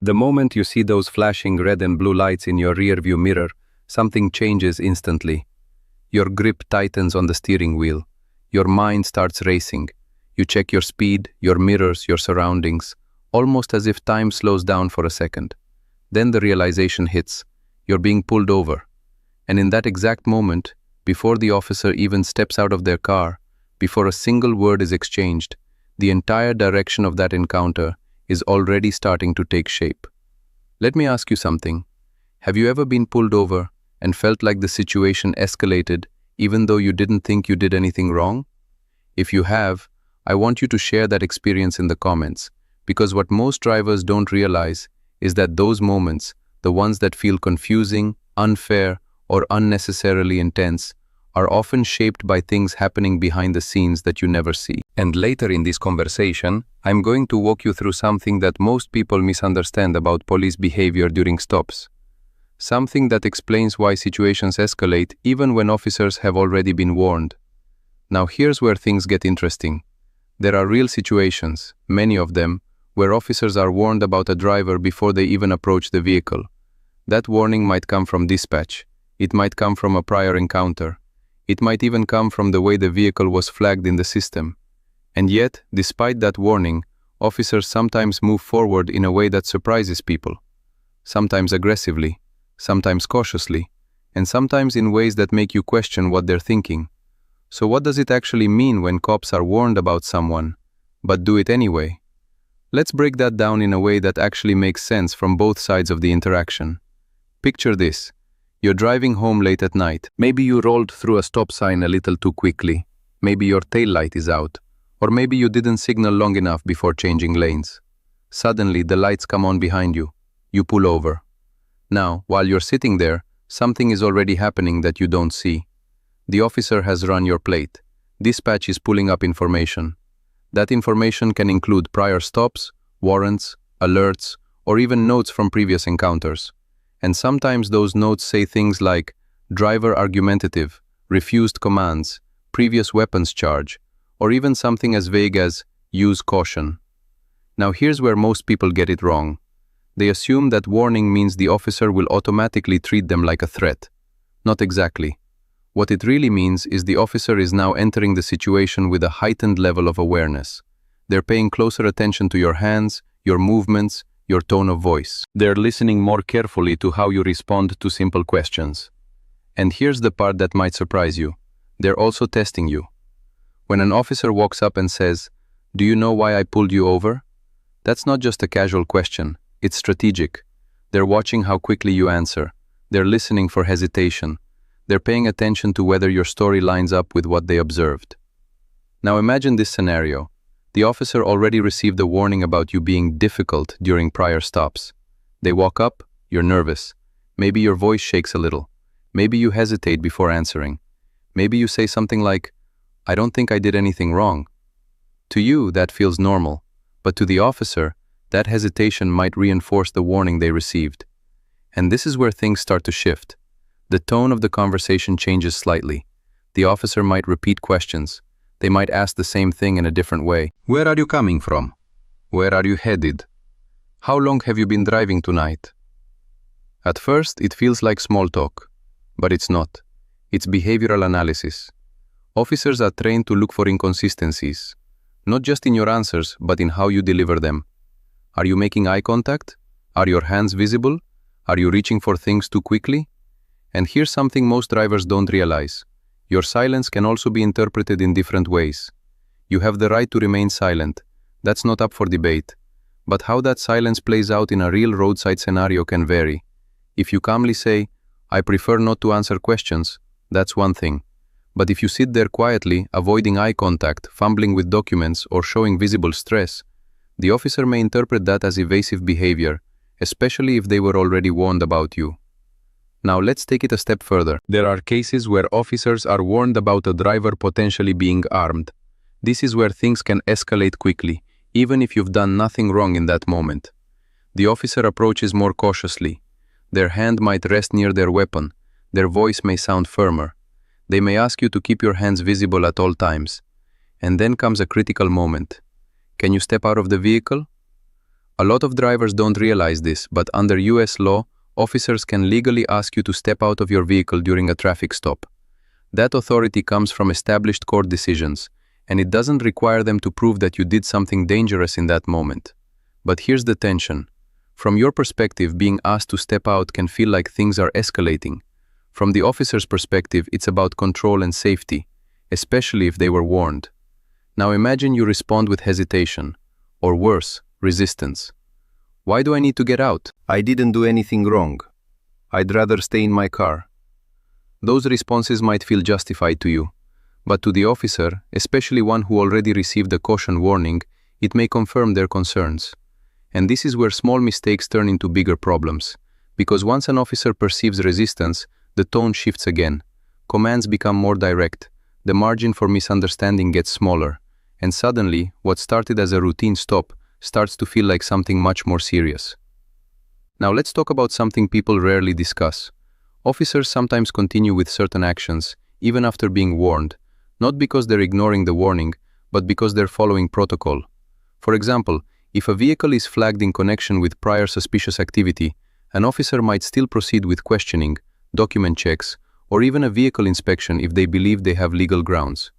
The moment you see those flashing red and blue lights in your rearview mirror, something changes instantly. Your grip tightens on the steering wheel. Your mind starts racing. You check your speed, your mirrors, your surroundings, almost as if time slows down for a second. Then the realization hits. You're being pulled over. And in that exact moment, before the officer even steps out of their car, before a single word is exchanged, the entire direction of that encounter is already starting to take shape. Let me ask you something. Have you ever been pulled over and felt like the situation escalated even though you didn't think you did anything wrong? If you have, I want you to share that experience in the comments, because what most drivers don't realize is that those moments, the ones that feel confusing, unfair, or unnecessarily intense, are often shaped by things happening behind the scenes that you never see. And later in this conversation, I'm going to walk you through something that most people misunderstand about police behavior during stops. Something that explains why situations escalate even when officers have already been warned. Now here's where things get interesting. There are real situations, many of them, where officers are warned about a driver before they even approach the vehicle. That warning might come from dispatch. It might come from a prior encounter. It might even come from the way the vehicle was flagged in the system. And yet, despite that warning, officers sometimes move forward in a way that surprises people. Sometimes aggressively, sometimes cautiously, and sometimes in ways that make you question what they're thinking. So what does it actually mean when cops are warned about someone, but do it anyway? Let's break that down in a way that actually makes sense from both sides of the interaction. Picture this. You're driving home late at night. Maybe you rolled through a stop sign a little too quickly. Maybe your taillight is out. Or maybe you didn't signal long enough before changing lanes. Suddenly, the lights come on behind you. You pull over. Now, while you're sitting there, something is already happening that you don't see. The officer has run your plate. Dispatch is pulling up information. That information can include prior stops, warrants, alerts, or even notes from previous encounters. And sometimes those notes say things like driver argumentative, refused commands, previous weapons charge, or even something as vague as use caution. Now here's where most people get it wrong. They assume that warning means the officer will automatically treat them like a threat. Not exactly. What it really means is the officer is now entering the situation with a heightened level of awareness. They're paying closer attention to your hands, your movements, your tone of voice. They're listening more carefully to how you respond to simple questions. And here's the part that might surprise you. They're also testing you. When an officer walks up and says, "Do you know why I pulled you over?" That's not just a casual question. It's strategic. They're watching how quickly you answer. They're listening for hesitation. They're paying attention to whether your story lines up with what they observed. Now imagine this scenario. The officer already received a warning about you being difficult during prior stops. They walk up, you're nervous. Maybe your voice shakes a little. Maybe you hesitate before answering. Maybe you say something like, "I don't think I did anything wrong." To you, that feels normal. But to the officer, that hesitation might reinforce the warning they received. And this is where things start to shift. The tone of the conversation changes slightly. The officer might repeat questions. They might ask the same thing in a different way. Where are you coming from? Where are you headed? How long have you been driving tonight? At first, it feels like small talk, but it's not. It's behavioral analysis. Officers are trained to look for inconsistencies, not just in your answers, but in how you deliver them. Are you making eye contact? Are your hands visible? Are you reaching for things too quickly? And here's something most drivers don't realize. Your silence can also be interpreted in different ways. You have the right to remain silent. That's not up for debate. But how that silence plays out in a real roadside scenario can vary. If you calmly say, "I prefer not to answer questions," that's one thing. But if you sit there quietly, avoiding eye contact, fumbling with documents, or showing visible stress, the officer may interpret that as evasive behavior, especially if they were already warned about you. Now let's take it a step further. There are cases where officers are warned about a driver potentially being armed. This is where things can escalate quickly, even if you've done nothing wrong in that moment. The officer approaches more cautiously. Their hand might rest near their weapon. Their voice may sound firmer. They may ask you to keep your hands visible at all times. And then comes a critical moment. Can you step out of the vehicle? A lot of drivers don't realize this, but under US law, officers can legally ask you to step out of your vehicle during a traffic stop. That authority comes from established court decisions, and it doesn't require them to prove that you did something dangerous in that moment. But here's the tension. From your perspective, being asked to step out can feel like things are escalating. From the officer's perspective, it's about control and safety, especially if they were warned. Now imagine you respond with hesitation, or worse, resistance. Why do I need to get out? I didn't do anything wrong. I'd rather stay in my car. Those responses might feel justified to you, but to the officer, especially one who already received a caution warning, it may confirm their concerns. And this is where small mistakes turn into bigger problems, because once an officer perceives resistance, the tone shifts again. Commands become more direct, the margin for misunderstanding gets smaller, and suddenly, what started as a routine stop starts to feel like something much more serious. Now let's talk about something people rarely discuss. Officers sometimes continue with certain actions, even after being warned, not because they're ignoring the warning, but because they're following protocol. For example, if a vehicle is flagged in connection with prior suspicious activity, an officer might still proceed with questioning, document checks, or even a vehicle inspection if they believe they have legal grounds.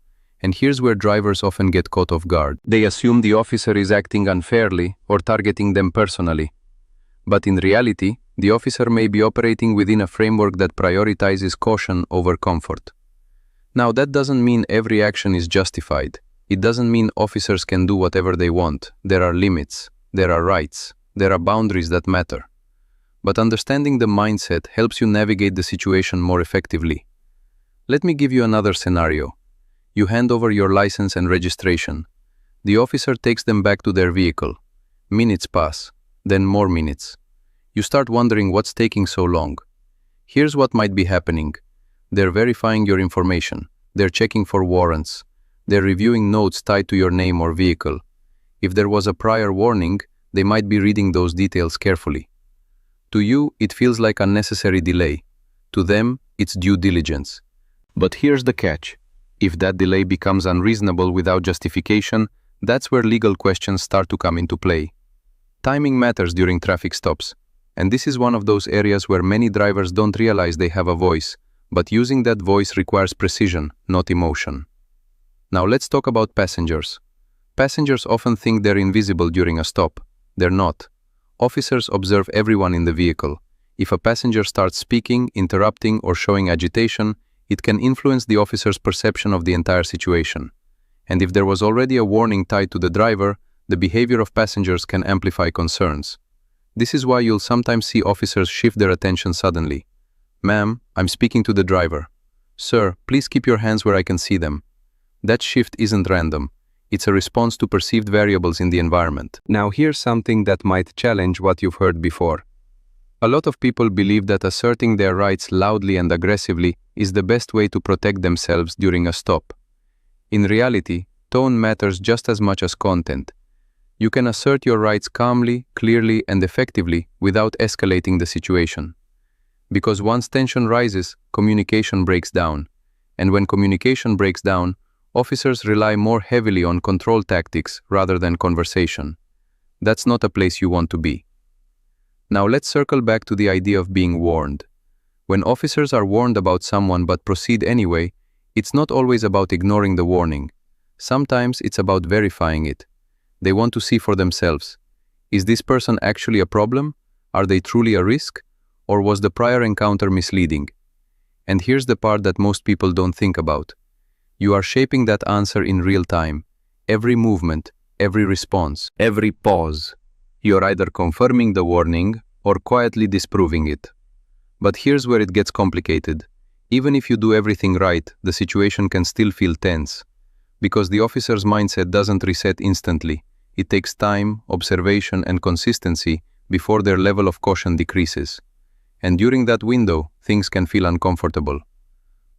And here's where drivers often get caught off guard. They assume the officer is acting unfairly or targeting them personally. But in reality, the officer may be operating within a framework that prioritizes caution over comfort. Now, that doesn't mean every action is justified. It doesn't mean officers can do whatever they want. There are limits, there are rights, there are boundaries that matter. But understanding the mindset helps you navigate the situation more effectively. Let me give you another scenario. You hand over your license and registration. The officer takes them back to their vehicle. Minutes pass, then more minutes. You start wondering what's taking so long. Here's what might be happening. They're verifying your information. They're checking for warrants. They're reviewing notes tied to your name or vehicle. If there was a prior warning, they might be reading those details carefully. To you, it feels like unnecessary delay. To them, it's due diligence. But here's the catch. If that delay becomes unreasonable without justification, that's where legal questions start to come into play. Timing matters during traffic stops, and this is one of those areas where many drivers don't realize they have a voice, but using that voice requires precision, not emotion. Now let's talk about passengers. Passengers often think they're invisible during a stop. They're not. Officers observe everyone in the vehicle. If a passenger starts speaking, interrupting, or showing agitation, it can influence the officer's perception of the entire situation. And if there was already a warning tied to the driver, the behavior of passengers can amplify concerns. This is why you'll sometimes see officers shift their attention suddenly. "Ma'am, I'm speaking to the driver." "Sir, please keep your hands where I can see them." That shift isn't random. It's a response to perceived variables in the environment. Now here's something that might challenge what you've heard before. A lot of people believe that asserting their rights loudly and aggressively is the best way to protect themselves during a stop. In reality, tone matters just as much as content. You can assert your rights calmly, clearly, and effectively without escalating the situation. Because once tension rises, communication breaks down. And when communication breaks down, officers rely more heavily on control tactics rather than conversation. That's not a place you want to be. Now let's circle back to the idea of being warned. When officers are warned about someone but proceed anyway, it's not always about ignoring the warning. Sometimes it's about verifying it. They want to see for themselves. Is this person actually a problem? Are they truly a risk? Or was the prior encounter misleading? And here's the part that most people don't think about. You are shaping that answer in real time. Every movement, every response, every pause. You're either confirming the warning or quietly disproving it. But here's where it gets complicated. Even if you do everything right, the situation can still feel tense. Because the officer's mindset doesn't reset instantly. It takes time, observation, and consistency before their level of caution decreases. And during that window, things can feel uncomfortable.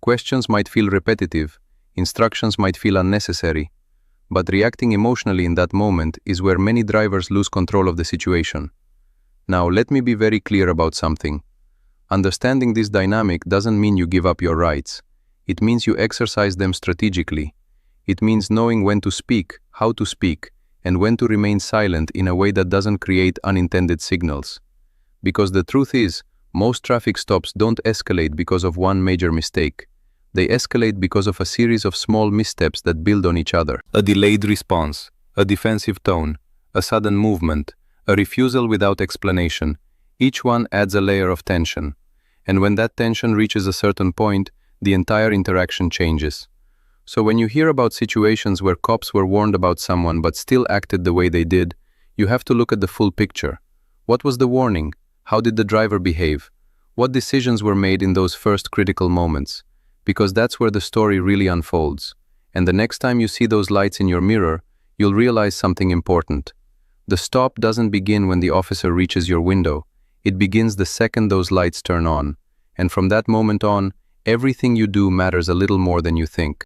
Questions might feel repetitive. Instructions might feel unnecessary, but reacting emotionally in that moment is where many drivers lose control of the situation. Now, let me be very clear about something. Understanding this dynamic doesn't mean you give up your rights. It means you exercise them strategically. It means knowing when to speak, how to speak, and when to remain silent in a way that doesn't create unintended signals. Because the truth is, most traffic stops don't escalate because of one major mistake. They escalate because of a series of small missteps that build on each other. A delayed response, a defensive tone, a sudden movement, a refusal without explanation. Each one adds a layer of tension. And when that tension reaches a certain point, the entire interaction changes. So when you hear about situations where cops were warned about someone but still acted the way they did, you have to look at the full picture. What was the warning? How did the driver behave? What decisions were made in those first critical moments? Because that's where the story really unfolds. And the next time you see those lights in your mirror, you'll realize something important. The stop doesn't begin when the officer reaches your window. It begins the second those lights turn on. And from that moment on, everything you do matters a little more than you think.